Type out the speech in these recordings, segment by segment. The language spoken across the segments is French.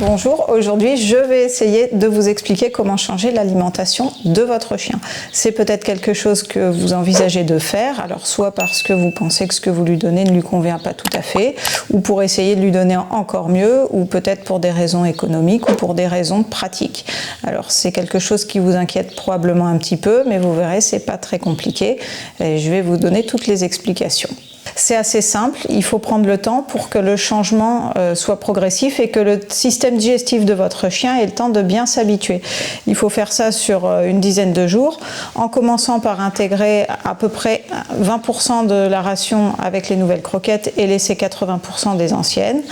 Bonjour, aujourd'hui je vais essayer de vous expliquer comment changer l'alimentation de votre chien. C'est peut-être quelque chose que vous envisagez de faire, alors soit parce que vous pensez que ce que vous lui donnez ne lui convient pas tout à fait, ou pour essayer de lui donner encore mieux, ou peut-être pour des raisons économiques ou pour des raisons pratiques. Alors c'est quelque chose qui vous inquiète probablement un petit peu, mais vous verrez, c'est pas très compliqué et je vais vous donner toutes les explications. C'est assez simple, il faut prendre le temps pour que le changement soit progressif et que le système digestif de votre chien ait le temps de bien s'habituer. Il faut faire ça sur une dizaine de jours, en commençant par intégrer à peu près 20% de la ration avec les nouvelles croquettes et laisser 80% des anciennes.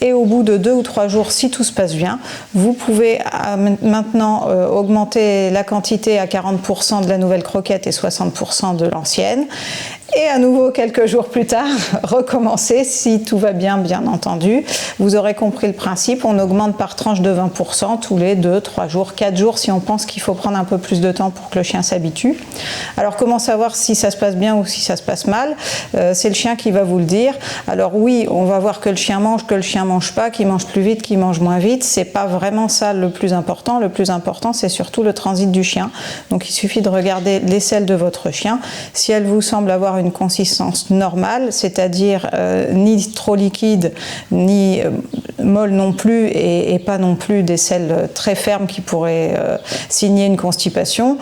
Et au bout de 2 ou 3 jours, si tout se passe bien, vous pouvez maintenant augmenter la quantité à 40% de la nouvelle croquette et 60% de l'ancienne. Et à nouveau, quelques jours plus tard, recommencer si tout va bien, bien entendu. Vous aurez compris le principe, on augmente par tranche de 20% tous les 2, 3 jours, 4 jours si on pense qu'il faut prendre un peu plus de temps pour que le chien s'habitue. Alors comment savoir si ça se passe bien ou si ça se passe mal? C'est le chien qui va vous le dire. Alors oui, on va voir que le chien mange pas, qu'il mange plus vite, qu'il mange moins vite. C'est pas vraiment ça le plus important. Le plus important, c'est surtout le transit du chien. Donc il suffit de regarder les selles de votre chien. Si elle vous semble avoir une consistance normale, c'est-à-dire ni trop liquide, ni molle non plus, et pas non plus des selles très fermes qui pourraient signer une constipation.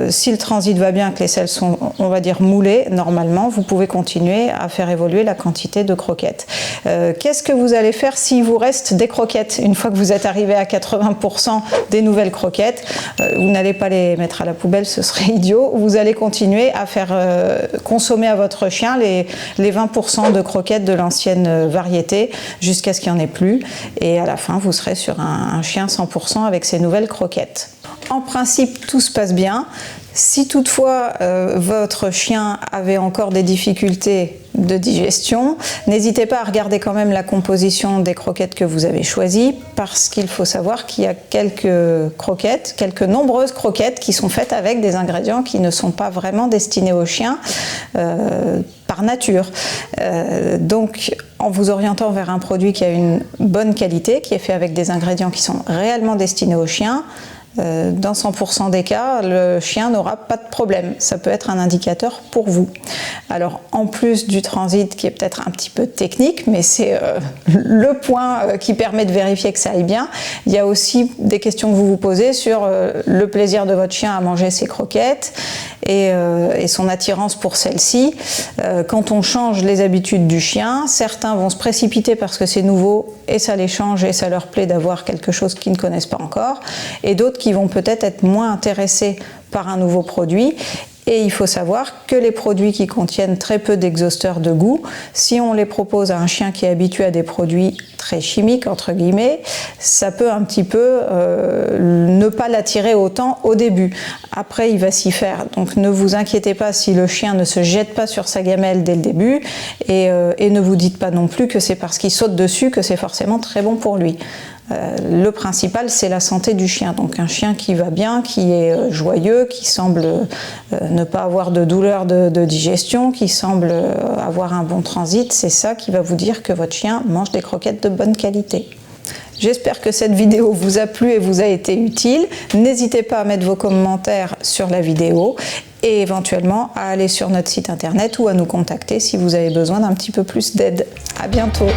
Si le transit va bien, que les selles sont, on va dire, moulées, normalement, vous pouvez continuer à faire évoluer la quantité de croquettes. Qu'est-ce que vous allez faire s'il vous reste des croquettes? Une fois que vous êtes arrivé à 80% des nouvelles croquettes, vous n'allez pas les mettre à la poubelle, ce serait idiot. Vous allez continuer à faire consommer à votre chien les 20% de croquettes de l'ancienne variété jusqu'à ce qu'il n'y en ait plus. Et à la fin, vous serez sur un chien 100% avec ces nouvelles croquettes. En principe, tout se passe bien. Si toutefois votre chien avait encore des difficultés de digestion, n'hésitez pas à regarder quand même la composition des croquettes que vous avez choisies, parce qu'il faut savoir qu'il y a quelques nombreuses croquettes qui sont faites avec des ingrédients qui ne sont pas vraiment destinés aux chiens par nature. Donc en vous orientant vers un produit qui a une bonne qualité, qui est fait avec des ingrédients qui sont réellement destinés aux chiens, dans 100% des cas, le chien n'aura pas de problème. Ça peut être un indicateur pour vous. Alors, en plus du transit qui est peut-être un petit peu technique, mais c'est le point qui permet de vérifier que ça aille bien, il y a aussi des questions que vous vous posez sur le plaisir de votre chien à manger ses croquettes et son attirance pour celles-ci. Quand on change les habitudes du chien, certains vont se précipiter parce que c'est nouveau et ça les change et ça leur plaît d'avoir quelque chose qu'ils ne connaissent pas encore, et d'autres qui vont peut-être être moins intéressés par un nouveau produit. Et il faut savoir que les produits qui contiennent très peu d'exhausteurs de goût, si on les propose à un chien qui est habitué à des produits très chimiques, entre guillemets, ça peut un petit peu ne pas l'attirer autant au début. Après, il va s'y faire. Donc ne vous inquiétez pas si le chien ne se jette pas sur sa gamelle dès le début, et ne vous dites pas non plus que c'est parce qu'il saute dessus que c'est forcément très bon pour lui. Le principal, c'est la santé du chien. Donc un chien qui va bien, qui est joyeux, qui semble ne pas avoir de douleur de digestion, qui semble avoir un bon transit, c'est ça qui va vous dire que votre chien mange des croquettes de bonne qualité. J'espère que cette vidéo vous a plu et vous a été utile. N'hésitez pas à mettre vos commentaires sur la vidéo et éventuellement à aller sur notre site internet ou à nous contacter si vous avez besoin d'un petit peu plus d'aide. À bientôt!